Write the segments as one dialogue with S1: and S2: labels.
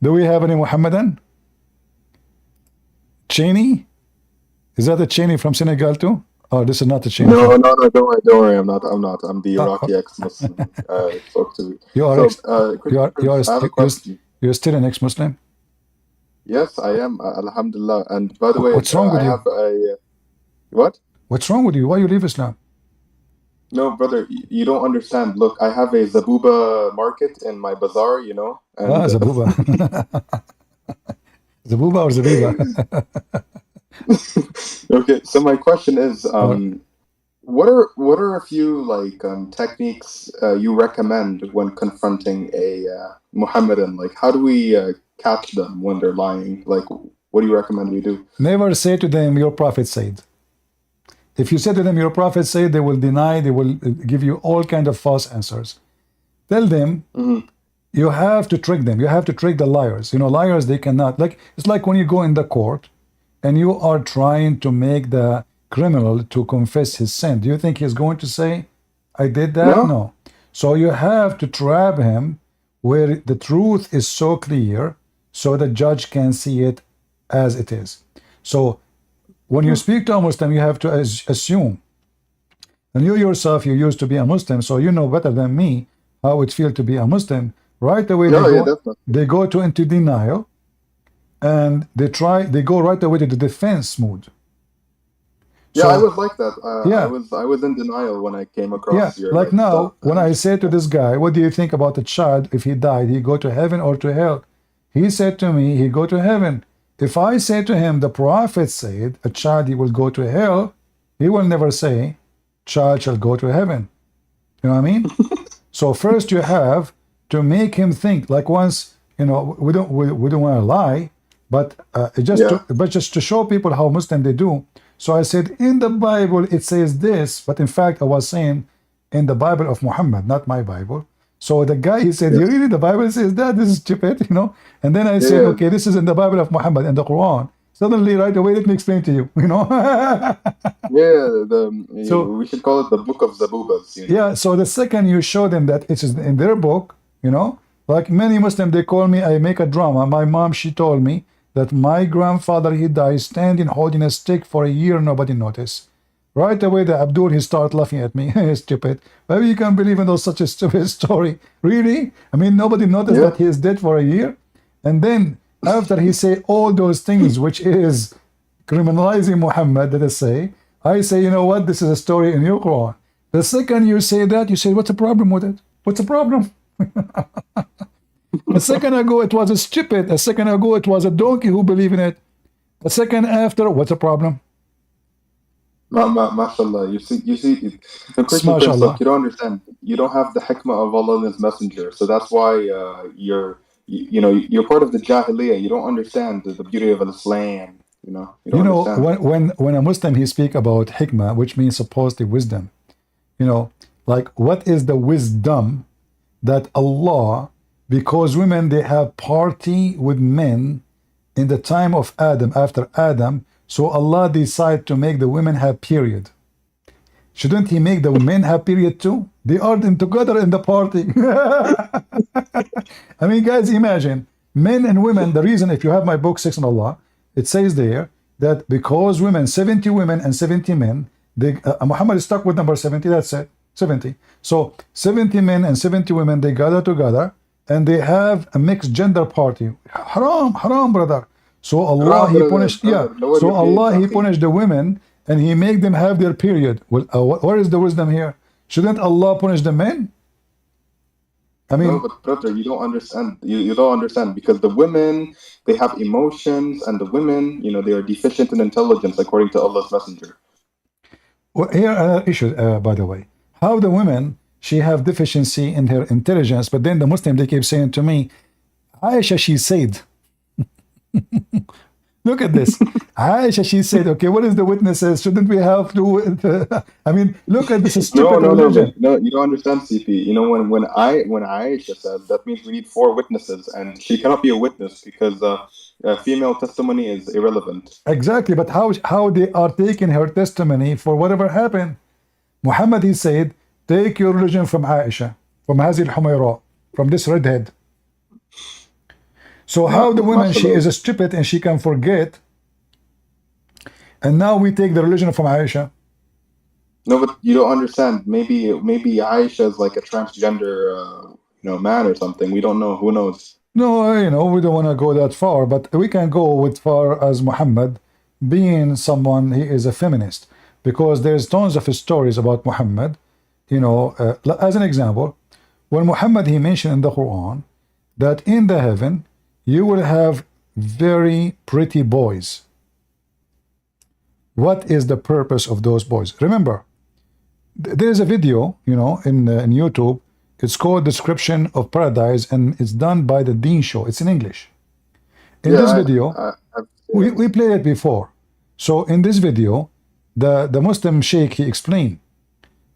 S1: Do we have any Muhammadan? Cheney? Is that a Cheney from Senegal too? Oh, this is not a Cheney.
S2: No, don't worry. I'm not. I'm the Iraqi ex-Muslim. Spoke to.
S1: You are
S2: Christopher, I have a question.
S1: you're still an ex-Muslim?
S2: Yes, I am. Alhamdulillah. And by the way,
S1: What's wrong with
S2: I
S1: you?
S2: have a what?
S1: What's wrong with you? Why you leave Islam?
S2: No, brother, you don't understand. Look, I have a Zabuba market in my bazaar, you know. And,
S1: Zabuba. Zabuba or Zabiba?
S2: Okay, so my question is, what are a few like techniques you recommend when confronting a Muhammadan? Like, how do we catch them when they're lying? Like, what do you recommend we do?
S1: Never say to them, your prophet said. If you say to them, your prophet said, they will deny, they will give you all kind of false answers. Tell them, you have to trick them. You have to trick the liars. You know, liars, they cannot, like, it's like when you go in the court and you are trying to make the criminal to confess his sin. Do you think he's going to say, I did that? No. So you have to trap him where the truth is so clear so the judge can see it as it is. So when you speak to a Muslim, you have to assume. And you yourself, you used to be a Muslim, so you know better than me how it feels to be a Muslim. Right away, they go into denial, and they go right away to the defense mood.
S2: Yeah, so, I was like that. I was in denial when I came across your
S1: like now,
S2: stuff.
S1: When I say to this guy, what do you think about the child? If he died, he go to heaven or to hell? He said to me, he go to heaven. If I say to him, the prophet said, a child, he will go to hell, he will never say, child shall go to heaven. You know what I mean? So first you have to make him think. Like once, you know, we don't want to lie, but just to show people how Muslim they do. So I said, in the Bible it says this, but in fact I was saying in the Bible of Muhammad, not my Bible. So the guy, he said, really, the Bible says that? This is stupid, you know? And then I said, okay, this is in the Bible of Muhammad, in the Quran. Suddenly, right away, let me explain to you, you know?
S2: So we should call it the Book of Zabubas. You know?
S1: Yeah, so the second you show them that it is in their book, you know? Like many Muslims, they call me, I make a drama. My mom, she told me that my grandfather, he died standing, holding a stick for a year, nobody noticed. Right away, the Abdul, he started laughing at me. Stupid. Maybe you can't believe in such a stupid story. Really? I mean, nobody noticed that he is dead for a year. And then after he say all those things, which is criminalizing Muhammad, that I say, you know what? This is a story in your Quran. The second you say that, you say, what's the problem with it? What's the problem? A second ago, it was a stupid. A second ago, it was a donkey who believed in it. A second after, what's the problem?
S2: MashaAllah, you see, the Christian Prince, look, you don't understand. You don't have the hikmah of Allah and His Messenger, so that's why you're part of the Jahiliyyah. You don't understand the beauty of Islam. You know,
S1: when a Muslim he speak about hikmah, which means supposedly wisdom. You know, like what is the wisdom that Allah, because women they have party with men in the time of Adam, after Adam. So Allah decided to make the women have period. Shouldn't He make the men have period too? They are together in the party. I mean, guys, imagine men and women. The reason, if you have my book, 6 on Allah, it says there that because women, 70 women and 70 men, Muhammad is stuck with number 70, that's it, 70. So 70 men and 70 women, they gather together and they have a mixed gender party. Haram, brother. So Allah, He punished, so Allah, He punished the women and He made them have their period. Well, where is the wisdom here? Shouldn't Allah punish the men? I mean,
S2: no, but brother, you don't understand. You don't understand because the women, they have emotions, and the women, they are deficient in intelligence according to Allah's Messenger.
S1: Well, here issue, by the way, how the women, she have deficiency in her intelligence, but then the Muslim, they keep saying to me, Aisha, she said. Look at this. Aisha, she said, okay, what is the witnesses? Shouldn't we have to? I mean, look at this stupid religion.
S2: No, you don't understand, CP. When Aisha says, that means we need 4 witnesses, and she cannot be a witness because female testimony is irrelevant.
S1: Exactly, but how they are taking her testimony for whatever happened? Muhammad, he said, take your religion from Aisha, from Hazil Humayra, from this redhead. So how the woman, she is stupid and she can forget, and now we take the religion from Aisha.
S2: No, but you don't understand. Maybe Aisha is like a transgender, man or something. We don't know. Who knows?
S1: No, we don't want to go that far, but we can go with far as Muhammad being someone, he is a feminist, because there's tons of stories about Muhammad. As an example, when Muhammad, he mentioned in the Quran that in the heaven you will have very pretty boys. What is the purpose of those boys? Remember, there's a video, in YouTube. It's called Description of Paradise, and it's done by the Dean Show. It's in English. In this video, we played it before. So in this video, the Muslim sheikh, he explained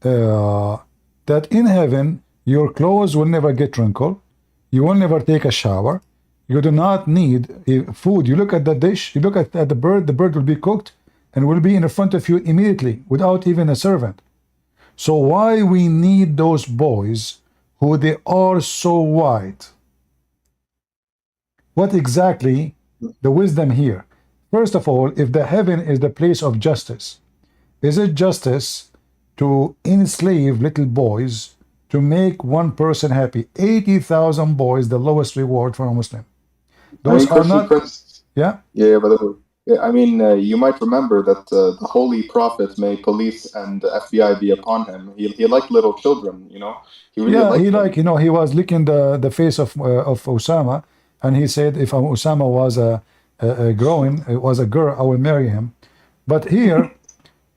S1: that in heaven, your clothes will never get wrinkled. You will never take a shower. You do not need food. You look at the dish, you look at the bird will be cooked and will be in front of you immediately without even a servant. So why we need those boys who they are so white? What exactly the wisdom here? First of all, if the heaven is the place of justice, is it justice to enslave little boys to make one person happy? 80,000 boys, the lowest reward for a Muslim. Those are not. Yeah.
S2: Yeah, but you might remember that the Holy Prophet, may police and FBI be upon him. He liked little children. He really
S1: he was licking the face of Osama, and he said, if Osama was a girl, I will marry him. But here,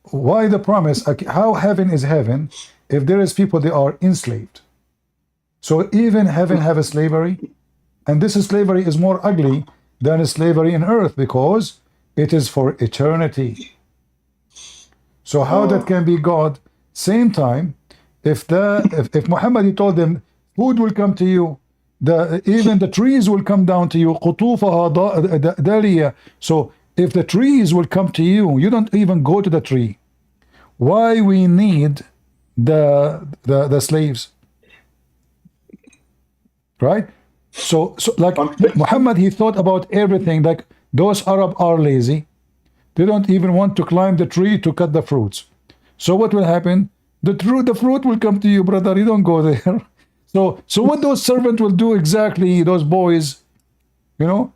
S1: why the promise? How heaven is heaven if there is people they are enslaved? So even heaven have a slavery, and this slavery is more ugly than slavery in earth because it is for eternity. So how that can be God? Same time, if Muhammad, he told them, food will come to you, even the trees will come down to you. قطوفها دالية. So if the trees will come to you, you don't even go to the tree. Why we need the slaves? Right? So like Muhammad, he thought about everything. Like those Arab are lazy. They don't even want to climb the tree to cut the fruits. So what will happen? The fruit will come to you, brother. You don't go there. So what those servants will do exactly, those boys, the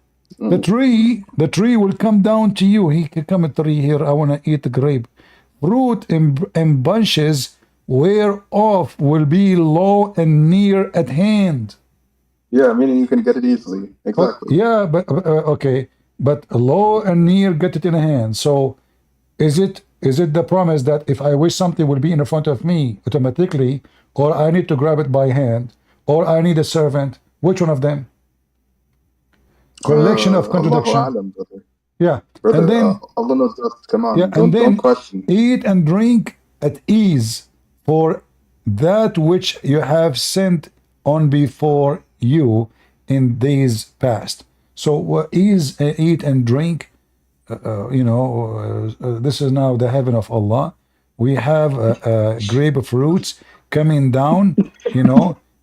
S1: tree will come down to you. He can come a tree here. I want to eat the grape. Fruit in bunches whereof will be low and near at hand.
S2: Yeah, meaning you can get it easily. Exactly.
S1: Yeah, but okay. But low and near, get it in hand. So is it the promise that if I wish something will be in front of me automatically, or I need to grab it by hand, or I need a servant? Which one of them? Collection of contradiction. Yeah.
S2: Brother,
S1: and then
S2: Allah knows best. Come on.
S1: Yeah,
S2: don't question.
S1: Eat and drink at ease, for that which you have sent on before you in days past. So eat and drink. This is now the heaven of Allah. We have grape fruits coming down.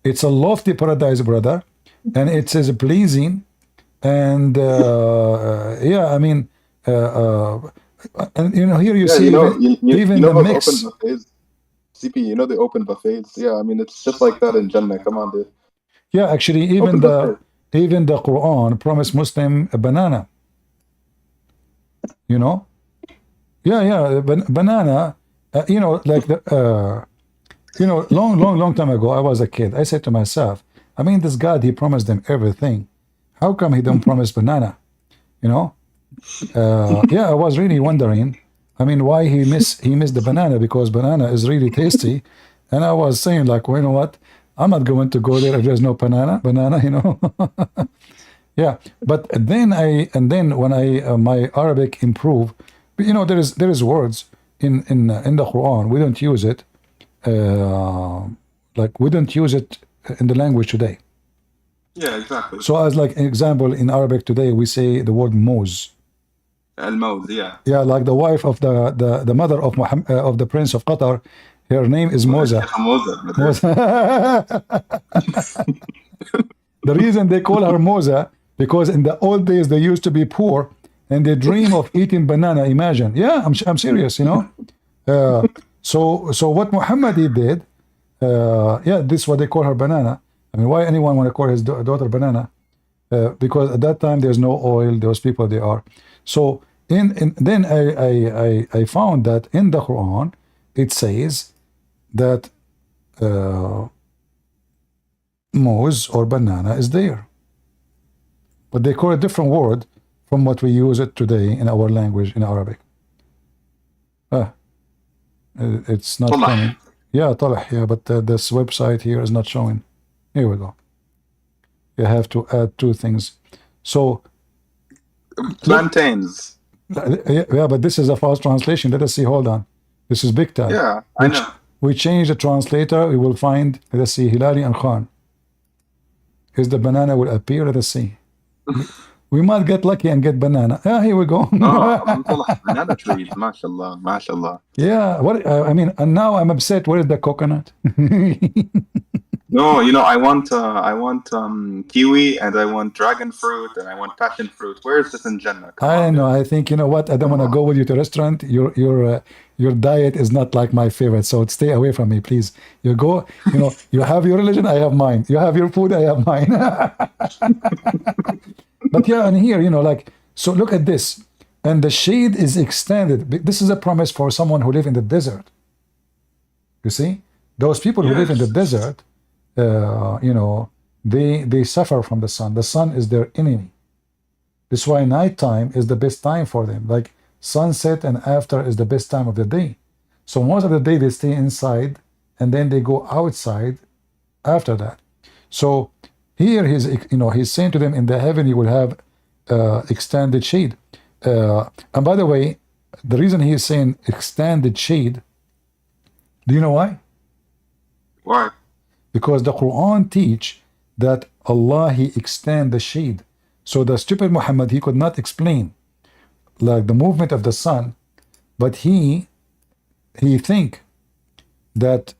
S1: It's a lofty paradise, brother, and it is pleasing. And here you see even the mix.
S2: CP, the open buffets. Yeah, it's just like that in Jannah. Come on, dude.
S1: Yeah, actually, even the Quran promised Muslim a banana. Banana. Long time ago, I was a kid. I said to myself, this God, he promised them everything. How come he don't promise banana? I was really wondering. Why he missed the banana, because banana is really tasty. And I was saying, like, well, you know what? I'm not going to go there if there's no banana. Yeah. But then when my Arabic improved, there is words in the Quran. We don't use it. We don't use it in the language today.
S2: Yeah, exactly.
S1: So as like an example, in Arabic today, we say the word moz.
S2: Al-Mawz, yeah.
S1: Yeah, like the wife of the mother of Muhammad, of the Prince of Qatar, her name is Moza. The reason they call her Moza, Because in the old days they used to be poor and they dream of eating banana. Imagine. Yeah, I'm serious, you know. So what Muhammad he did, yeah, this is what they call her banana. I mean, why anyone want to call his daughter banana? Because at that time there's no oil. Those people they are. So then I found that in the Quran it says that mouse or banana is there, but they call it a different word from what we use it today in our language in Arabic. It's not coming. Yeah, طلح. Yeah, but this website here is not showing. Here we go. You have to add two things. So
S2: plantains.
S1: Yeah, but this is a false translation. Let us see. Hold on. This is big time.
S2: Yeah, I know.
S1: We change the translator. We will find. Let us see. Hilali and Khan. Is the banana will appear? Let us see. We might get lucky and get banana. Yeah, here we go.
S2: Banana trees. MashaAllah, MashaAllah.
S1: Yeah. What I mean, and now I'm upset. Where is the coconut?
S2: No, you know, I want kiwi, and I want dragon fruit, and I want passion fruit. Where is this in Jannah?
S1: I know. I think, you know what? I don't want to go with you to a restaurant. Your diet is not like my favorite, so stay away from me, please. You go. You know, you have your religion, I have mine. You have your food, I have mine. But yeah, and here, you know, like, so look at this, and the shade is extended. This is a promise for someone who live in the desert. You see, those people who live in the desert. You know, they suffer from the sun. The sun is their enemy. That's why nighttime is the best time for them. Like sunset and after is the best time of the day. So most of the day they stay inside and then they go outside after that. So here he's saying to them, in the heaven you will have extended shade. And by the way, the reason he is saying extended shade, do you know why?
S2: Why?
S1: Because the Quran teach that Allah he extend the shade. So the stupid Muhammad, he could not explain like the movement of the sun, but he think that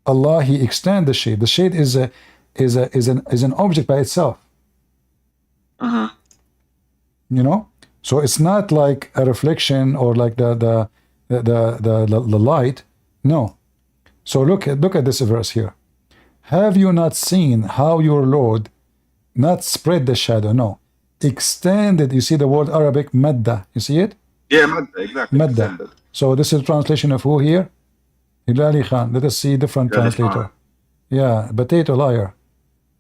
S1: Allah he extend the shade. The shade is an object by itself. You know, so it's not like a reflection or like the light. No. So look at this verse here. Have you not seen how your Lord not spread the shadow? No. Extended. You see the word Arabic, madda. You see it?
S2: Yeah, madda, exactly.
S1: Madda.
S2: Extended.
S1: So this is a translation of who here? Hilali Khan. Let us see different translator. Yeah, potato liar.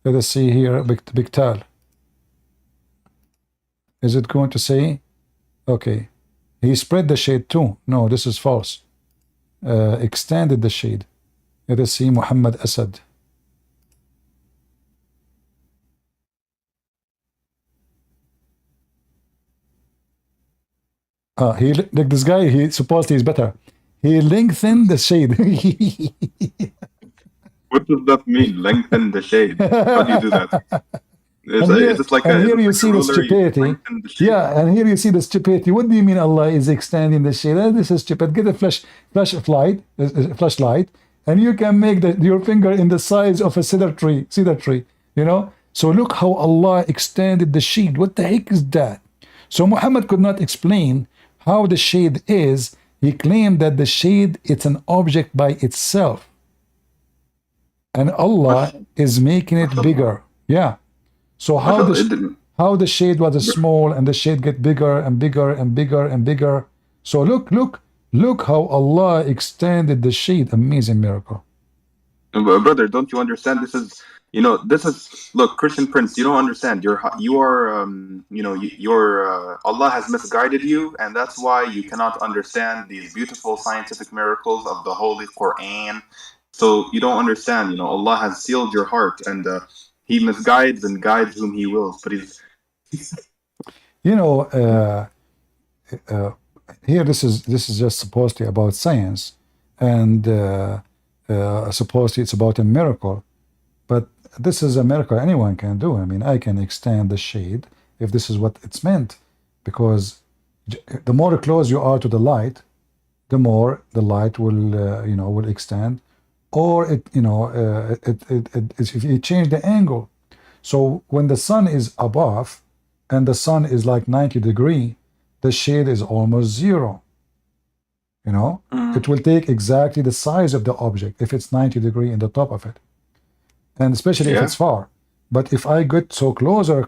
S1: Let us see here, Biktal. Is it going to say? Okay. He spread the shade too. No, this is false. Extended the shade. Let us see Muhammad Asad. Like this guy, he supposedly is better. He lengthened the shade.
S2: What does that mean? Lengthen the shade. How do you do that?
S1: Here you see the stupidity. Yeah, and here you see the stupidity. What do you mean Allah is extending the shade? This is stupid. Get a flashlight, and you can make your finger in the size of a cedar tree. You know. So look how Allah extended the shade. What the heck is that? So Muhammad could not explain how the shade is. He claimed that the shade it's an object by itself, and Allah is making it bigger. Yeah. So how the shade was small and the shade get bigger and bigger and bigger and bigger. So look how Allah extended the shade. Amazing miracle.
S2: Brother, don't you understand? Look, Christian Prince, you don't understand. Allah has misguided you, and that's why you cannot understand these beautiful scientific miracles of the Holy Quran. So you don't understand. Allah has sealed your heart, and He misguides and guides whom He wills. But
S1: here this is just supposedly about science, and supposedly it's about a miracle. But this is a miracle anyone can do. I mean, I can extend the shade if this is what it's meant, because the more close you are to the light, the more the light will extend, or if you change the angle. So when the sun is above and the sun is like 90 degree, the shade is almost zero. You know, it will take exactly the size of the object if it's 90 degree in the top of it, and especially if it's far. But if I get so closer,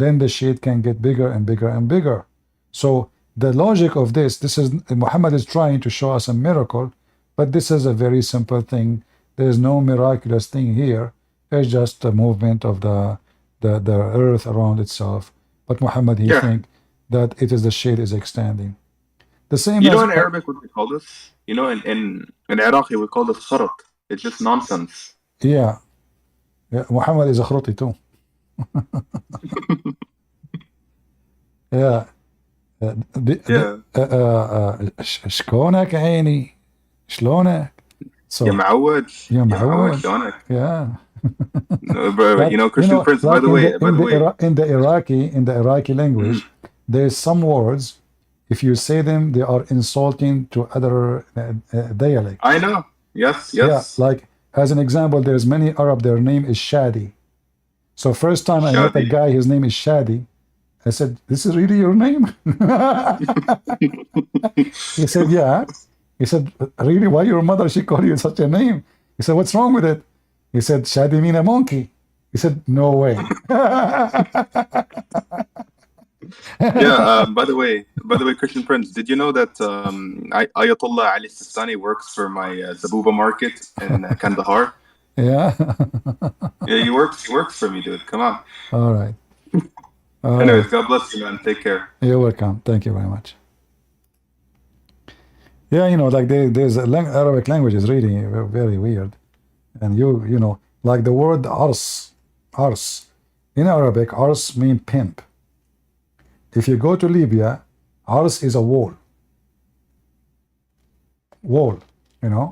S1: then the shade can get bigger and bigger and bigger. So the logic of this is Muhammad is trying to show us a miracle, but this is a very simple thing. There is no miraculous thing here. It's just a movement of the earth around itself. But Muhammad, he think that it is the shade is extending. The same.
S2: You know, in Arabic, what we call this? You know, in Iraqi, we call this kharat. It's just nonsense.
S1: Yeah. Muhammad is a khrati too. Yeah. شكونك عيني شلونك so
S2: يا معود
S1: شلونك yeah.
S2: You know, Christian Prince, by the way,
S1: in the Iraqi language, there's some words, if you say them, they are insulting to other dialect.
S2: I know. Yes.
S1: Yeah, like as an example, there's many Arab, their name is Shadi. So first time I met a guy, his name is Shadi. I said, "This is really your name?" He said, "Yeah." He said, "Really? Why your mother she called you such a name?" He said, "What's wrong with it?" He said, "Shadi mean a monkey." He said, "No way."
S2: Yeah. By the way, Christian Prince, did you know that Ayatollah Ali Sistani works for my Zabuba market in Kandahar?
S1: Yeah.
S2: Yeah, he works for me, dude. Come on.
S1: All right.
S2: Anyways, God bless you, man. Take care.
S1: You're welcome. Thank you very much. Yeah, you know, like there's Arabic language is really very weird, and you know, like the word ars in Arabic, ars mean pimp. If you go to Libya, ars is a wall, you know,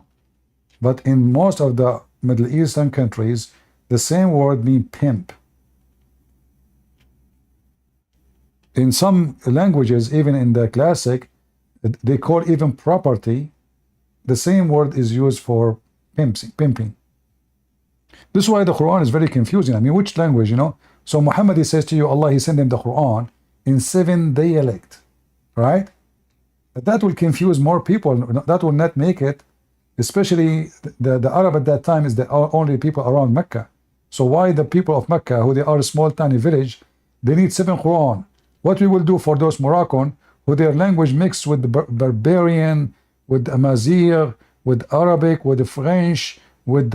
S1: but in most of the Middle Eastern countries, the same word mean pimp. In some languages, even in the classic, they call even property, the same word is used for pimping. This is why the Quran is very confusing. I mean, which language, you know? So Muhammad, he says to you, Allah, he sent him the Quran in 7 dialects, right? But that will confuse more people. That will not make it, especially the Arab at that time is the only people around Mecca. So why the people of Mecca, who they are a small tiny village, they need 7 Quran. What we will do for those Moroccan, who their language mixed with the barbarian, with Amazigh, with Arabic, with the French, with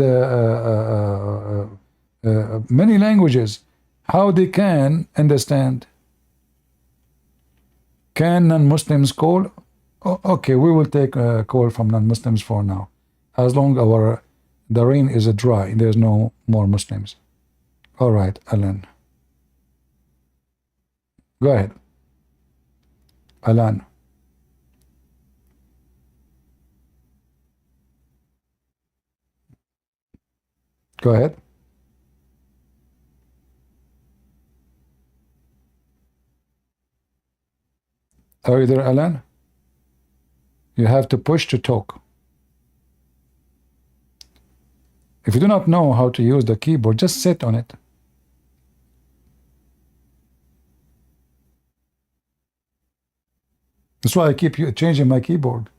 S1: many languages, how they can understand? Can non-Muslims call? Oh, okay, we will take a call from non-Muslims for now, as long as the rain is dry, there's no more Muslims. All right, Alan. Go ahead. Alan. Go ahead. Are you there, Alan? You have to push to talk. If you do not know how to use the keyboard, just sit on it. That's why I keep changing my keyboard.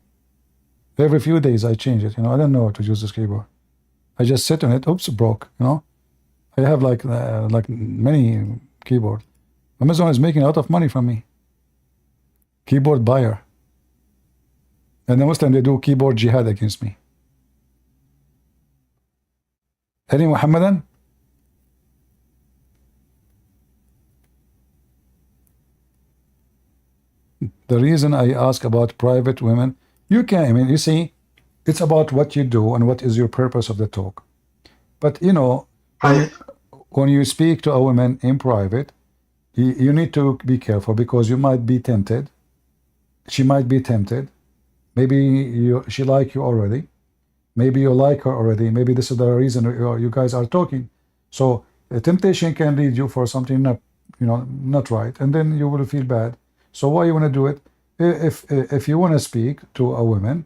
S1: Every few days I change it. You know, I don't know how to use this keyboard. I just sit on it. Oops, broke. You know, I have like many keyboard. Amazon is making a lot of money from me. Keyboard buyer. And the Muslim, they do keyboard jihad against me. Any Muhammadan? The reason I ask about private women, you can, I mean, you see, it's about what you do and what is your purpose of the talk. But, you know, when you speak to a woman in private, you need to be careful because you might be tempted. She might be tempted. Maybe she like you already. Maybe you like her already. Maybe this is the reason you guys are talking. So a temptation can lead you for something not right, and then you will feel bad. So why you want to do it? If you want to speak to a woman,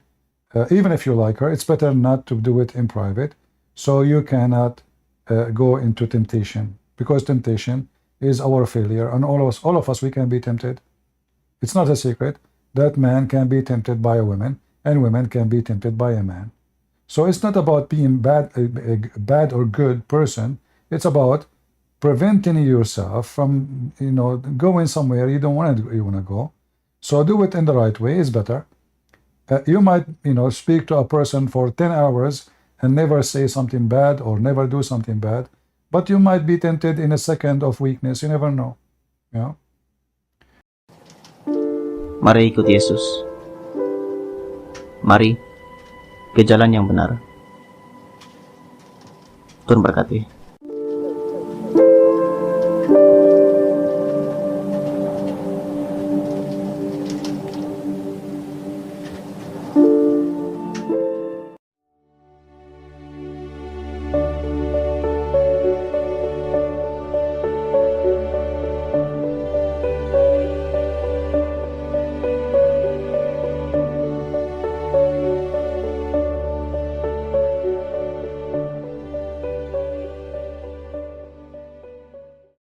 S1: even if you like her, it's better not to do it in private. So you cannot go into temptation, because temptation is our failure, and all of us, we can be tempted. It's not a secret that man can be tempted by a woman, and women can be tempted by a man. So it's not about being a bad or good person. It's about preventing yourself from, going somewhere you don't want to go. So do it in the right way is better. You might, speak to a person for 10 hours and never say something bad or never do something bad, but you might be tempted in a second of weakness. You never know. Yeah.
S3: Mari ikut Yesus. Mari ke jalan yang benar. Tuhan berkati.